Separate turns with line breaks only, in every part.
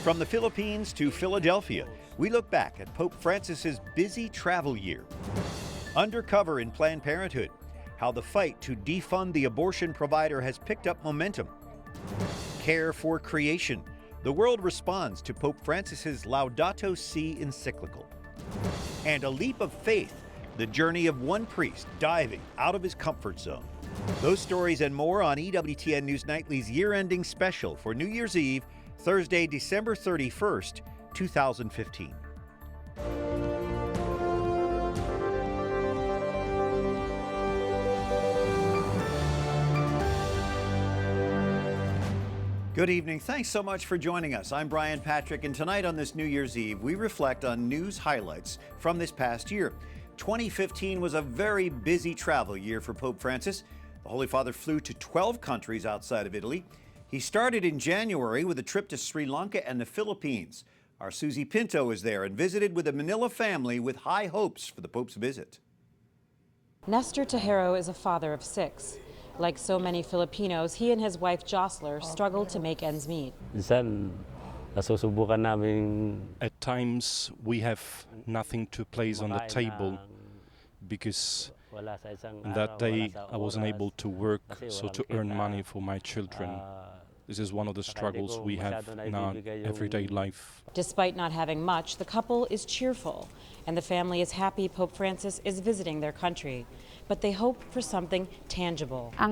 From the Philippines to Philadelphia, we look back at Pope Francis's busy travel year. Undercover in Planned Parenthood, how the fight to defund the abortion provider has picked up momentum. Care for creation, the world responds to Pope Francis's Laudato Si encyclical. And a leap of faith, the journey of one priest diving out of his comfort zone. Those stories and more on EWTN News Nightly's year-ending special for New Year's Eve, Thursday, December 31st, 2015. Good evening. Thanks so much for joining us. I'm Brian Patrick, and tonight on this New Year's Eve, we reflect on news highlights from this past year. 2015 was a very busy travel year for Pope Francis. The Holy Father flew to 12 countries outside of Italy. He started in January with a trip to Sri Lanka and the Philippines. Our Susie Pinto is there and visited with a Manila family with high hopes for the Pope's visit.
Nestor Tejero is a father of 6. Like so many Filipinos, he and his wife Josler struggled to make ends meet.
At times we have nothing to place on the table because that day I wasn't able to work, so to earn money for my children. This is one of the struggles we have in our everyday life.
Despite not having much, the couple is cheerful, and the family is happy Pope Francis is visiting their country. But they hope for something tangible.
If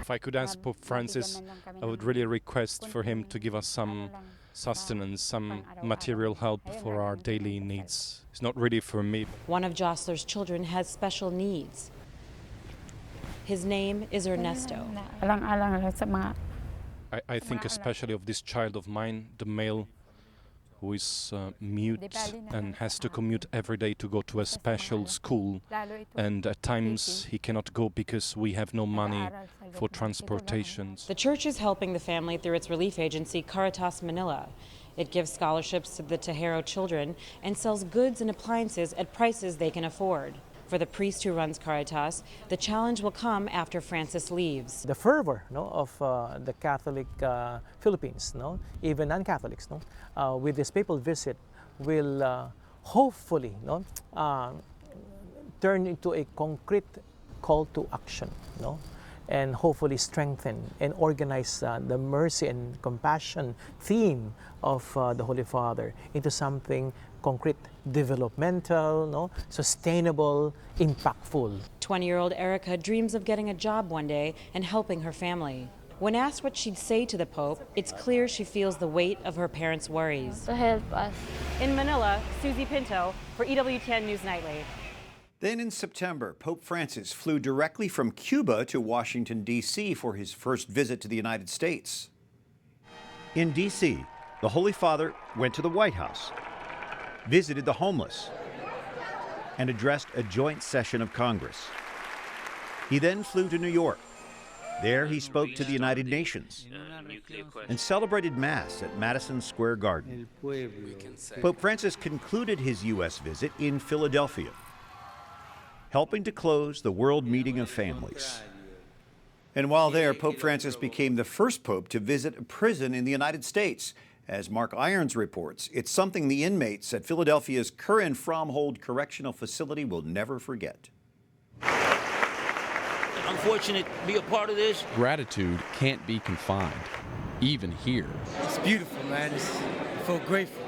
I could ask Pope Francis, I would really request for him to give us some sustenance, some material help for our daily needs. It's not really for me.
One of Josler's children has special needs. His name is Ernesto.
I think especially of this child of mine, the male, who is mute and has to commute every day to go to a special school, and at times he cannot go because we have no money for transportations.
The church is helping the family through its relief agency, Caritas Manila. It gives scholarships to the Tejero children and sells goods and appliances at prices they can afford. For the priest who runs Caritas, the challenge will come after Francis leaves.
The fervor of the Catholic Philippines, even non-Catholics, with this papal visit will hopefully turn into a concrete call to action, and hopefully strengthen and organize the mercy and compassion theme of the Holy Father into something concrete, developmental, sustainable, impactful.
20-year-old Erica dreams of getting a job one day and helping her family. When asked what she'd say to the Pope, it's clear she feels the weight of her parents' worries.
To help us.
In Manila, Susie Pinto for EWTN News Nightly.
Then in September, Pope Francis flew directly from Cuba to Washington, D.C. for his first visit to the United States. In D.C., the Holy Father went to the White House, visited the homeless, and addressed a joint session of Congress. He then flew to New York. There he spoke to the United Nations and celebrated Mass at Madison Square Garden. Pope Francis concluded his U.S. visit in Philadelphia, helping to close the World Meeting of Families. And while there, Pope Francis became the first pope to visit a prison in the United States. As Mark Irons reports, it's something the inmates at Philadelphia's Curran-Fromhold Correctional Facility will never forget.
I'm fortunate to be a part of this.
Gratitude can't be confined, even here.
It's beautiful, man. I feel grateful.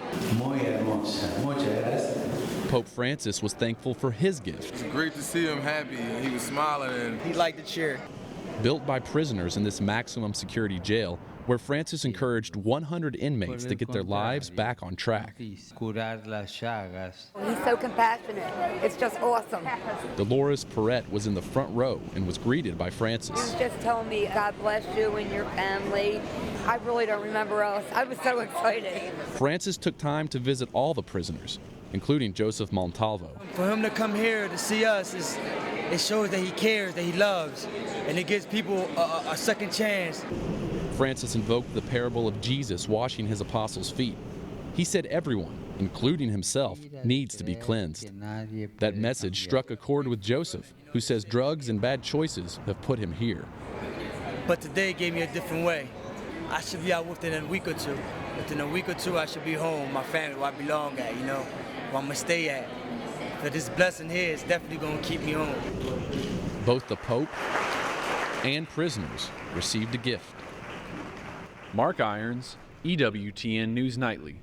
Pope Francis was thankful for his gift.
It's great to see him happy. He was smiling. And
he liked the chair.
Built by prisoners in this maximum security jail, where Francis encouraged 100 inmates to get their lives back on track.
He's so compassionate. It's just awesome.
Dolores Perret was in the front row and was greeted by Francis.
He was just telling me, God bless you and your family. I really don't remember else. I was so excited.
Francis took time to visit all the prisoners, including Joseph Montalvo.
For him to come here to see us, it shows that he cares, that he loves, and it gives people a second chance.
Francis invoked the parable of Jesus washing his apostles' feet. He said everyone, including himself, needs to be cleansed. That message struck a chord with Joseph, who says drugs and bad choices have put him here.
But today gave me a different way. I should be out within a week or two. Within a week or two, I should be home, my family, where I belong at, you know, where I'm gonna stay at. But this blessing here is definitely gonna keep me home.
Both the Pope and prisoners received a gift. Mark Irons, EWTN News Nightly.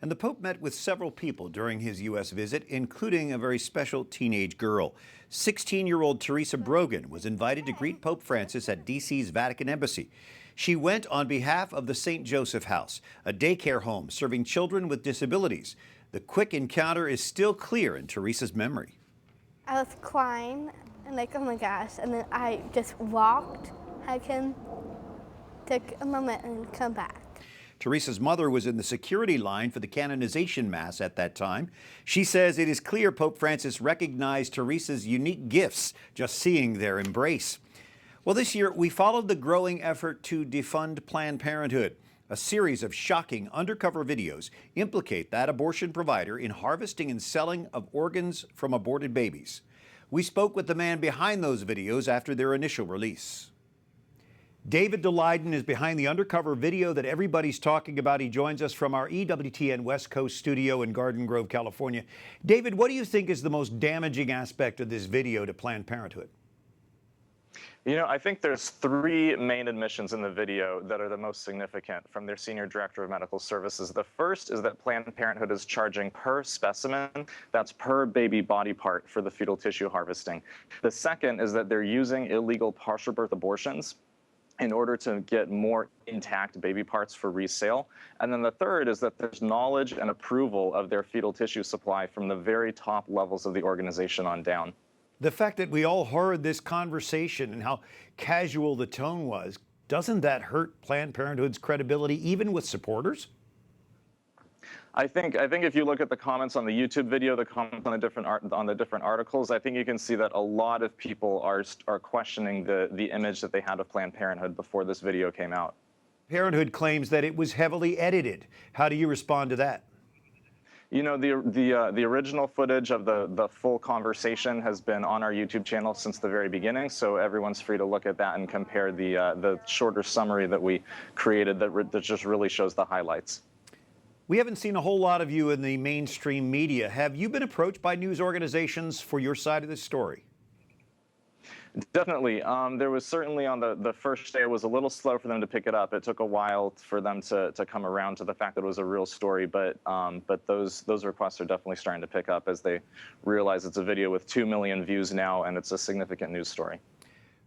And the Pope met with several people during his U.S. visit, including a very special teenage girl. 16-year-old Teresa Brogan was invited to greet Pope Francis at D.C.'s Vatican Embassy. She went on behalf of the St. Joseph House, a daycare home serving children with disabilities. The quick encounter is still clear in Teresa's memory.
I was crying and like, oh my gosh, and then I just walked, took a moment and come back.
Teresa's mother was in the security line for the canonization mass at that time. She says it is clear Pope Francis recognized Teresa's unique gifts just seeing their embrace. Well, this year we followed the growing effort to defund Planned Parenthood. A series of shocking undercover videos implicate that abortion provider in harvesting and selling of organs from aborted babies. We spoke with the man behind those videos after their initial release. David Daleiden is behind the undercover video that everybody's talking about. He joins us from our EWTN West Coast studio in Garden Grove, California. David, what do you think is the most damaging aspect of this video to Planned Parenthood?
You know, I think there's three main admissions in the video that are the most significant from their senior director of medical services. The first is that Planned Parenthood is charging per specimen, that's per baby body part for the fetal tissue harvesting. The second is that they're using illegal partial birth abortions in order to get more intact baby parts for resale. And then the third is that there's knowledge and approval of their fetal tissue supply from the very top levels of the organization on down.
The fact that we all heard this conversation and how casual the tone was, doesn't that hurt Planned Parenthood's credibility even with supporters?
I think if you look at the comments on the YouTube video, the comments on the different articles, I think you can see that a lot of people are questioning the image that they had of Planned Parenthood before this video came out.
Parenthood claims that it was heavily edited. How do you respond to that?
You know, the original footage of the full conversation has been on our YouTube channel since the very beginning, so everyone's free to look at that and compare the shorter summary that we created that just really shows the highlights.
We haven't seen a whole lot of you in the mainstream media. Have you been approached by news organizations for your side of this story?
Definitely. There was certainly on the first day, it was a little slow for them to pick it up. It took a while for them to come around to the fact that it was a real story, but those requests are definitely starting to pick up as they realize it's a video with 2 million views now, and it's a significant news story.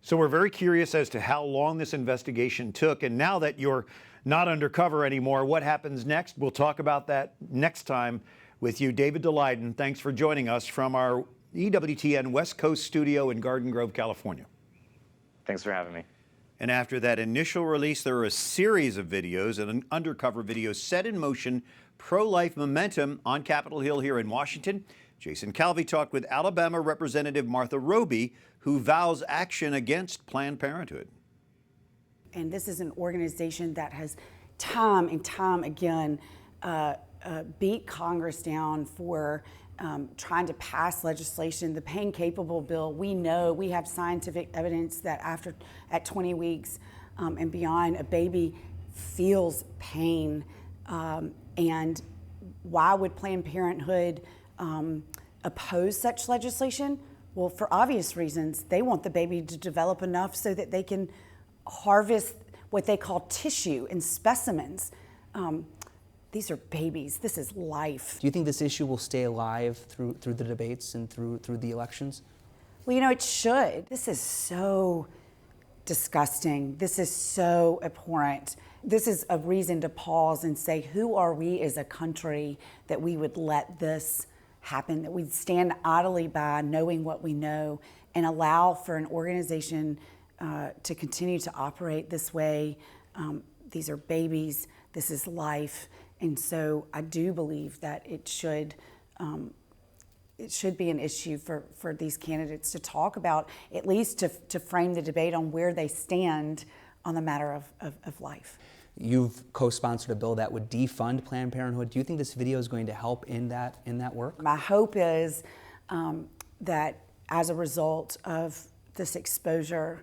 So we're very curious as to how long this investigation took, and now that you're not undercover anymore, what happens next? We'll talk about that next time with you. David Daleiden, thanks for joining us from our EWTN West Coast studio in Garden Grove, California.
Thanks for having me.
And after that initial release, there are a series of videos and an undercover video set in motion pro-life momentum on Capitol Hill here in Washington. Jason Calvi talked with Alabama Representative Martha Roby, who vows action against Planned Parenthood.
And this is an organization that has time and time again beat Congress down for trying to pass legislation. The pain capable bill, we know, we have scientific evidence that at 20 weeks and beyond, a baby feels pain. And why would Planned Parenthood oppose such legislation? Well, for obvious reasons. They want the baby to develop enough so that they can harvest what they call tissue and specimens. These are babies. This is life.
Do you think this issue will stay alive through the debates and through the elections?
Well, you know, it should. This is so disgusting. This is so abhorrent. This is a reason to pause and say, who are we as a country that we would let this happen, that we'd stand idly by knowing what we know and allow for an organization to continue to operate this way. These are babies. This is life. And so I do believe that it should be an issue for these candidates to talk about, at least to frame the debate on where they stand on the matter of life.
You've co-sponsored a bill that would defund Planned Parenthood. Do you think this video is going to help in that work?
My hope is that as a result of this exposure,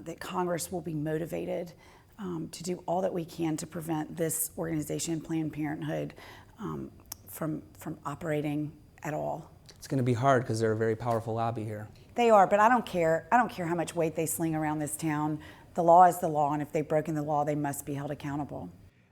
that Congress will be motivated to do all that we can to prevent this organization, Planned Parenthood, from operating at all.
It's going to be hard because they're a very powerful lobby here.
They are, but I don't care. I don't care how much weight they sling around this town. The law is the law, and if they've broken the law, they must be held accountable.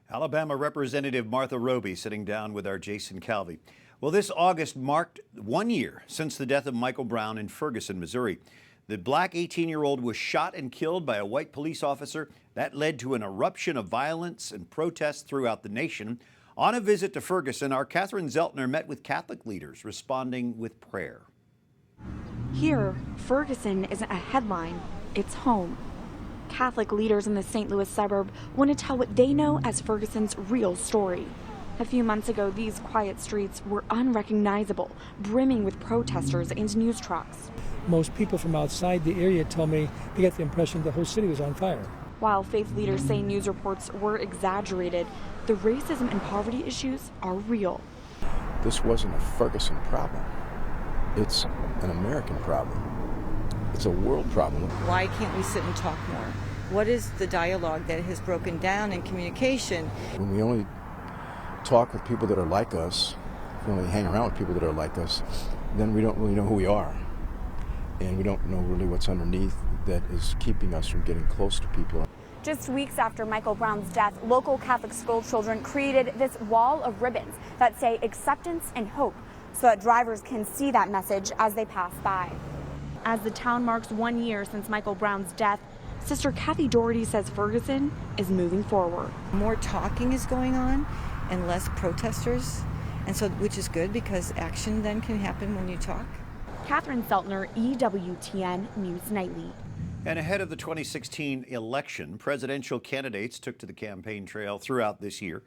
Alabama Representative Martha Roby sitting down with our Jason Calvi. Well, this August marked 1 year since the death of Michael Brown in Ferguson, Missouri. The black 18-year-old was shot and killed by a white police officer. That led to an eruption of violence and protests throughout the nation. On a visit to Ferguson, our Catherine Zeltner met with Catholic leaders responding with prayer.
Here, Ferguson isn't a headline, it's home. Catholic leaders in the St. Louis suburb want to tell what they know as Ferguson's real story. A few months ago, these quiet streets were unrecognizable, brimming with protesters and news trucks.
Most people from outside the area tell me they get the impression the whole city was on fire.
While faith leaders say news reports were exaggerated, the racism and poverty issues are real.
This wasn't a Ferguson problem. It's an American problem. It's a world problem.
Why can't we sit and talk more? What is the dialogue that has broken down in communication?
When we only talk with people that are like us, if we only hang around with people that are like us, then we don't really know who we are. And we don't know really what's underneath that is keeping us from getting close to people.
Just weeks after Michael Brown's death, local Catholic school children created this wall of ribbons that say acceptance and hope so that drivers can see that message as they pass by. As the town marks 1 year since Michael Brown's death, Sister Kathy Doherty says Ferguson is moving forward.
More talking is going on and less protesters, and so which is good because action then can happen when you talk.
Catherine Zeltner, EWTN News Nightly.
And ahead of the 2016 election, presidential candidates took to the campaign trail throughout this year.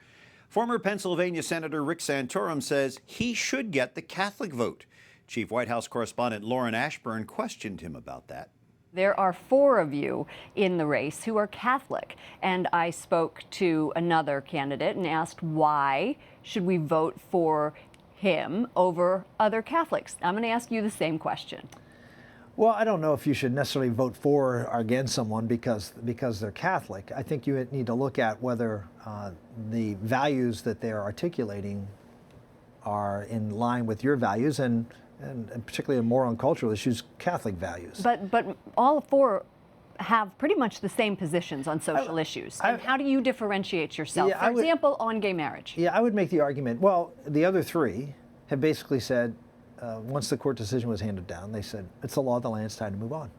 Former Pennsylvania Senator Rick Santorum says he should get the Catholic vote. Chief White House correspondent Lauren Ashburn questioned him about that.
There are 4 of you in the race who are Catholic, and I spoke to another candidate and asked why should we vote for him over other Catholics. I'm going to ask you the same question.
Well, I don't know if you should necessarily vote for or against someone because they're Catholic. I think you need to look at whether the values that they're articulating are in line with your values and particularly in moral and cultural issues, Catholic values.
But all 4 have pretty much the same positions on social issues. And how do you differentiate yourself? For example, on gay marriage.
Yeah, I would make the argument, well, the other 3 have basically said, once the court decision was handed down, they said, it's the law of the land, it's time to move on.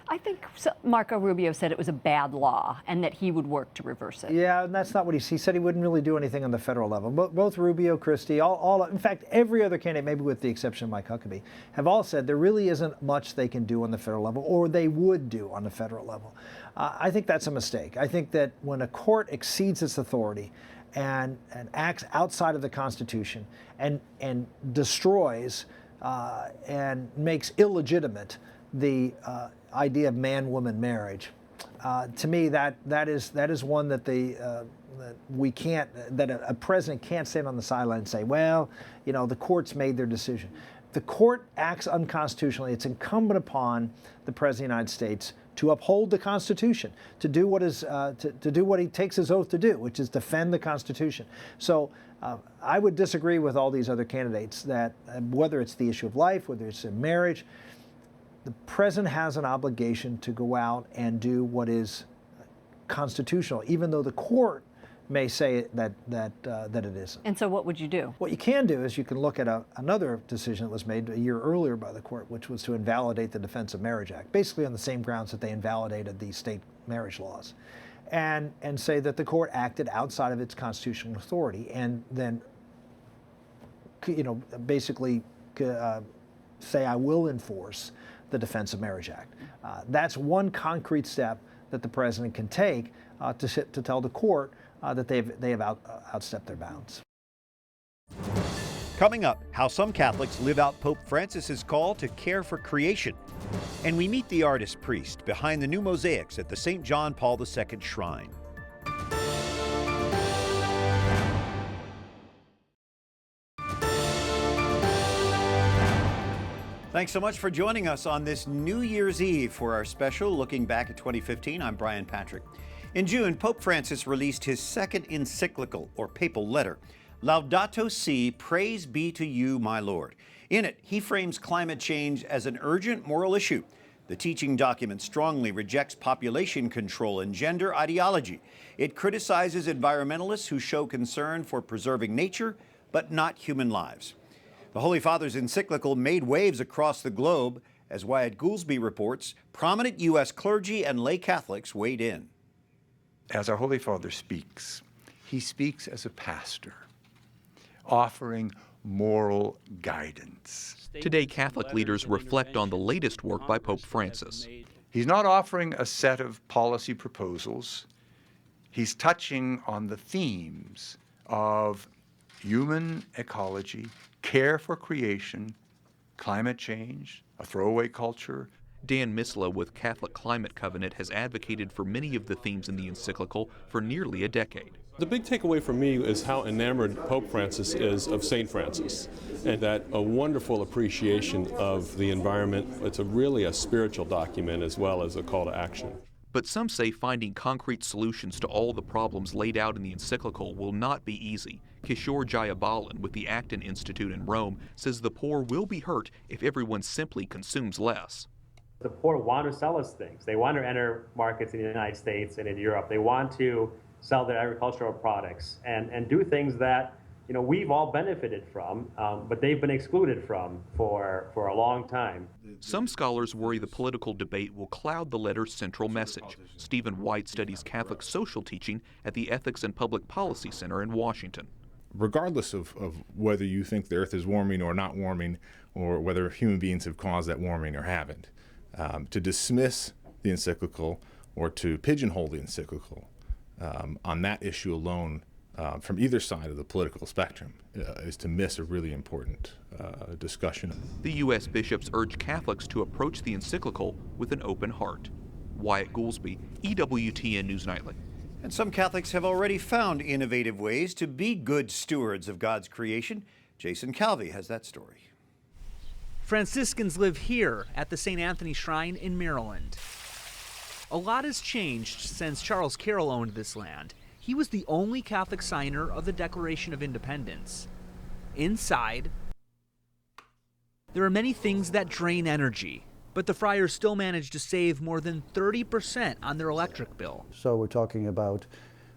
I think Marco Rubio said it was a bad law and that he would work to reverse it.
Yeah, and that's not what he said. He wouldn't really do anything on the federal level. Both Rubio, Christie, in fact, every other candidate, maybe with the exception of Mike Huckabee, have all said there really isn't much they can do on the federal level, or they would do on the federal level. I think that's a mistake. I think that when a court exceeds its authority and acts outside of the Constitution and destroys and makes illegitimate the idea of man-woman marriage. To me, that is one that a president can't stand on the sideline and say, well, the court's made their decision. The court acts unconstitutionally. It's incumbent upon the President of the United States to uphold the Constitution, to do what he takes his oath to do, which is defend the Constitution. So I would disagree with all these other candidates that whether it's the issue of life, whether it's in marriage, the president has an obligation to go out and do what is constitutional, even though the court may say that it isn't.
And so what would you do?
What you can do is you can look at another decision that was made a year earlier by the court, which was to invalidate the Defense of Marriage Act, basically on the same grounds that they invalidated the state marriage laws, and say that the court acted outside of its constitutional authority, and then basically say, I will enforce the Defense of Marriage Act. That's one concrete step that the president can take to tell the court that they have outstepped their bounds.
Coming up, how some Catholics live out Pope Francis's call to care for creation. And we meet the artist priest behind the new mosaics at the St. John Paul II Shrine. Thanks so much for joining us on this New Year's Eve for our special Looking Back at 2015. I'm Brian Patrick. In June, Pope Francis released his second encyclical, or papal letter, Laudato Si, Praise Be to You, My Lord. In it, he frames climate change as an urgent moral issue. The teaching document strongly rejects population control and gender ideology. It criticizes environmentalists who show concern for preserving nature, but not human lives. The Holy Father's encyclical made waves across the globe. As Wyatt Goolsbee reports, prominent U.S. clergy and lay Catholics weighed in.
As our Holy Father speaks, he speaks as a pastor, offering moral guidance.
Today, Catholic leaders reflect on the latest work by Pope Francis.
He's not offering a set of policy proposals. He's touching on the themes of human ecology, care for creation, climate change, a throwaway culture.
Dan Mislow with Catholic Climate Covenant has advocated for many of the themes in the encyclical for nearly a decade.
The big takeaway for me is how enamored Pope Francis is of St. Francis, and that a wonderful appreciation of the environment. It's really a spiritual document as well as a call to action.
But some say finding concrete solutions to all the problems laid out in the encyclical will not be easy. Kishore Jayabalan with the Acton Institute in Rome says the poor will be hurt if everyone simply consumes less.
The poor want to sell us things. They want to enter markets in the United States and in Europe. They want to sell their agricultural products and do things that we've all benefited from, but they've been excluded from for a long time.
Some scholars worry the political debate will cloud the letter's central message. Stephen White studies Catholic social teaching at the Ethics and Public Policy Center in Washington.
Regardless of whether you think the Earth is warming or not warming, or whether human beings have caused that warming or haven't, to dismiss the encyclical or to pigeonhole the encyclical on that issue alone from either side of the political spectrum is to miss a really important discussion.
The U.S. bishops urge Catholics to approach the encyclical with an open heart. Wyatt Goolsbee, EWTN News Nightly.
And some Catholics have already found innovative ways to be good stewards of God's creation. Jason Calvi has that story.
Franciscans live here at the St. Anthony Shrine in Maryland. A lot has changed since Charles Carroll owned this land. He was the only Catholic signer of the Declaration of Independence. Inside, there are many things that drain energy, but the friars still managed to save more than 30% on their electric bill.
So we're talking about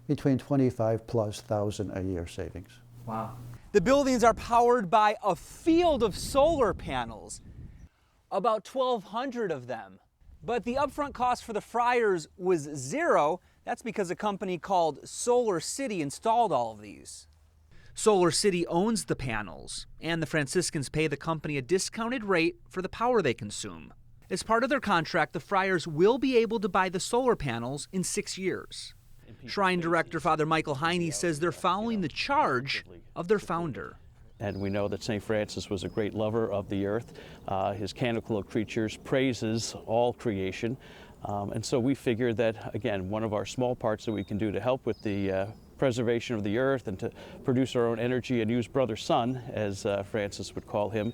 between 25,000+ a year savings.
Wow.
The buildings are powered by a field of solar panels, about 1,200 of them. But the upfront cost for the friars was zero. That's because a company called Solar City installed all of these.
Solar City owns the panels, and the Franciscans pay the company a discounted rate for the power they consume. As part of their contract, the friars will be able to buy the solar panels in 6 years. Shrine director Father Michael Heine says they're following the charge of their founder.
And we know that St. Francis was a great lover of the earth. His Canticle of Creatures praises all creation. And so we figured that, again, one of our small parts that we can do to help with the preservation of the earth and to produce our own energy and use Brother Sun, as Francis would call him,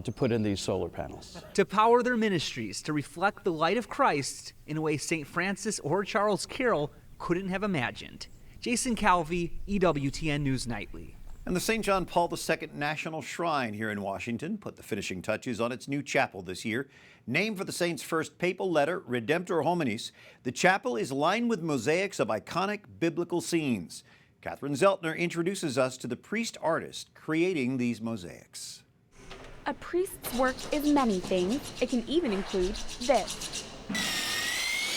to put in these solar panels.
To power their ministries, to reflect the light of Christ in a way St. Francis or Charles Carroll couldn't have imagined. Jason Calvi, EWTN News Nightly.
And the St. John Paul II National Shrine here in Washington put the finishing touches on its new chapel this year. Named for the saint's first papal letter, Redemptor Hominis, the chapel is lined with mosaics of iconic biblical scenes. Catherine Zeltner introduces us to the priest-artist creating these mosaics.
A priest's work is many things. It can even include this.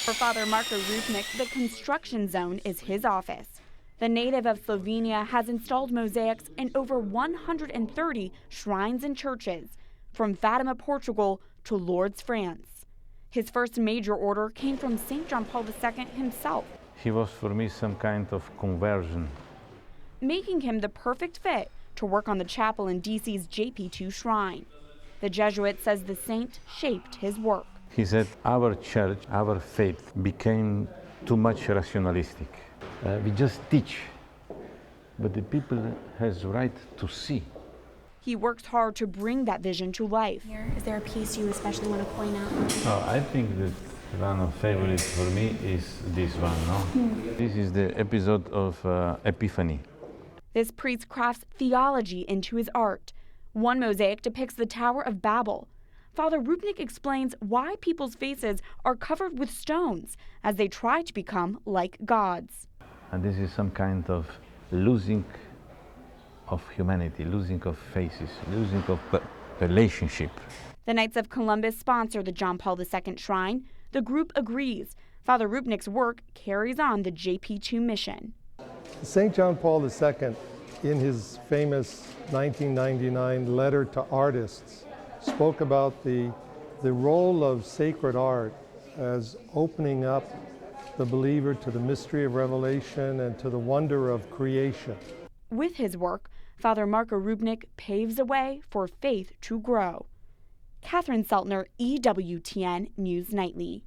For Father Marko Rupnik, the construction zone is his office. The native of Slovenia has installed mosaics in over 130 shrines and churches, from Fatima, Portugal to Lourdes, France. His first major order came from St. John Paul II himself.
He was for me some kind of conversion,
making him the perfect fit to work on the chapel in DC's JP2 shrine. The Jesuit says the saint shaped his work.
He said our church, our faith became too much rationalistic. We just teach, but the people has right to see.
He works hard to bring that vision to life.
Is there a piece you especially want to point out?
I think that One of favorites for me is this one, no? This is the episode of Epiphany.
This priest crafts theology into his art. One mosaic depicts the Tower of Babel. Father Rupnik explains why people's faces are covered with stones as they try to become like gods.
And this is some kind of losing of humanity, losing of faces, losing of relationship.
The Knights of Columbus sponsor the John Paul II Shrine. The group agrees. Father Rupnik's work carries on the JP2 mission.
St. John Paul II, in his famous 1999 letter to artists, spoke about the role of sacred art as opening up the believer to the mystery of revelation and to the wonder of creation.
With his work, Father Marco Rupnik paves a way for faith to grow. Catherine Seltner, EWTN News Nightly.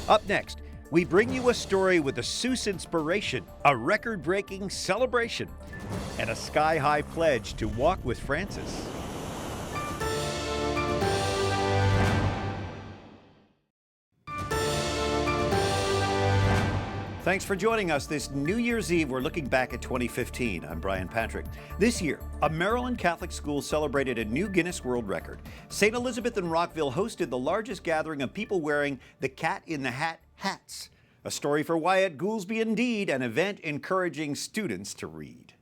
Up next, we bring you a story with a Seuss inspiration, a record-breaking celebration, and a sky-high pledge to walk with Francis. Thanks for joining us this New Year's Eve. We're looking back at 2015. I'm Brian Patrick. This year, a Maryland Catholic school celebrated a new Guinness World Record. St. Elizabeth in Rockville hosted the largest gathering of people wearing the Cat in the Hat hats. A story for Wyatt Goolsby indeed, an event encouraging students to read.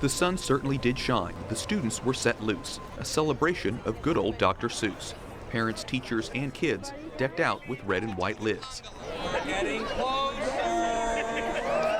The sun certainly did shine. The students were set loose. A celebration of good old Dr. Seuss. Parents, teachers, and kids decked out with red and white lids.
Getting closer.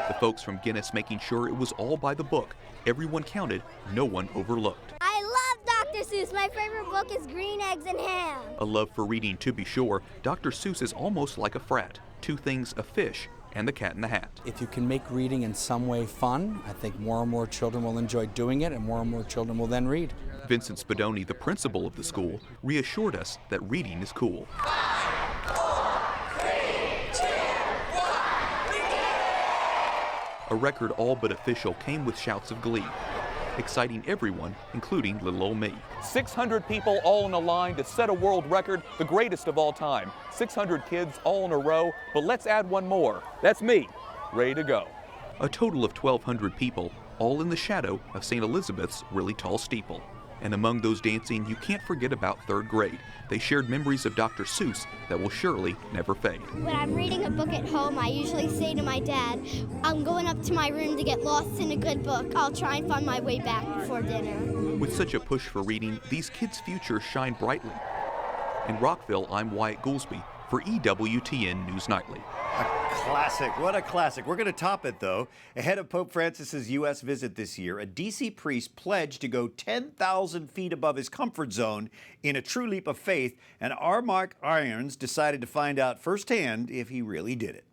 The folks from Guinness making sure it was all by the book. Everyone counted, no one overlooked.
I love Dr. Seuss. My favorite book is Green Eggs and Ham.
A love for reading, to be sure. Dr. Seuss is almost like a frat. Two things, a fish and the Cat in the Hat.
If you can make reading in some way fun, I think more and more children will enjoy doing it, and more children will then read.
Vincent Spadoni, the principal of the school, reassured us that reading is cool.
5, 4, 3, 2, 1.
A record all but official came with shouts of glee, exciting everyone, including little old me.
600 people all in a line to set a world record, the greatest of all time. 600 kids all in a row, but let's add one more. That's me, ready to go.
A total of 1,200 people, all in the shadow of St. Elizabeth's really tall steeple. And among those dancing, you can't forget about third grade. They shared memories of Dr. Seuss that will surely never fade.
When I'm reading a book at home, I usually say to my dad, I'm going up to my room to get lost in a good book. I'll try and find my way back before dinner.
With such a push for reading, these kids' futures shine brightly. In Rockville, I'm Wyatt Goolsby for EWTN News Nightly.
A classic. What a classic. We're going to top it, though. Ahead of Pope Francis's U.S. visit this year, a D.C. priest pledged to go 10,000 feet above his comfort zone in a true leap of faith, and our Mark Irons decided to find out firsthand if he really did it.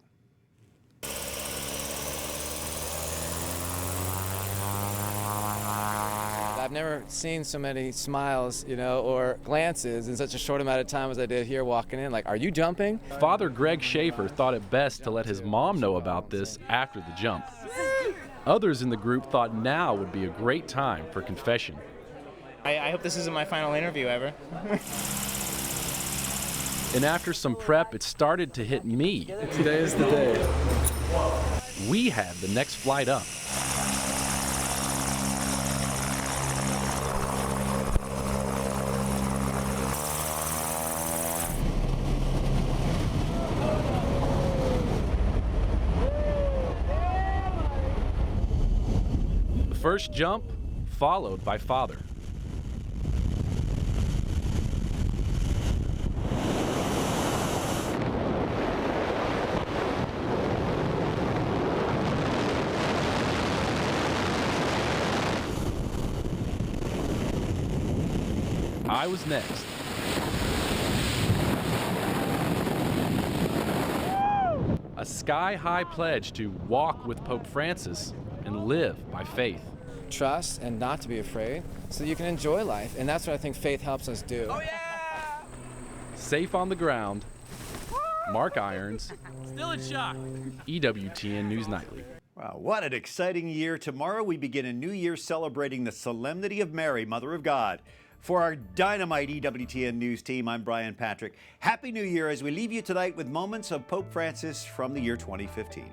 I've never seen so many smiles, or glances in such a short amount of time as I did here walking in. Like, are you jumping?
Father Greg Schaefer thought it best to let his mom know about this after the jump. Others in the group thought now would be a great time for confession.
I hope this isn't my final interview ever.
And after some prep, it started to hit me.
Today is the day.
We had the next flight up. First jump, followed by Father. I was next. A sky-high pledge to walk with Pope Francis and live by faith.
Trust and not to be afraid so you can enjoy life. And that's what I think faith helps us do.
Oh, yeah! Safe on the ground, Mark Irons. Still in shock.
EWTN News Nightly.
Wow, what an exciting year. Tomorrow we begin a new year celebrating the Solemnity of Mary, Mother of God. For our dynamite EWTN News team, I'm Brian Patrick. Happy New Year as we leave you tonight with moments of Pope Francis from the year 2015.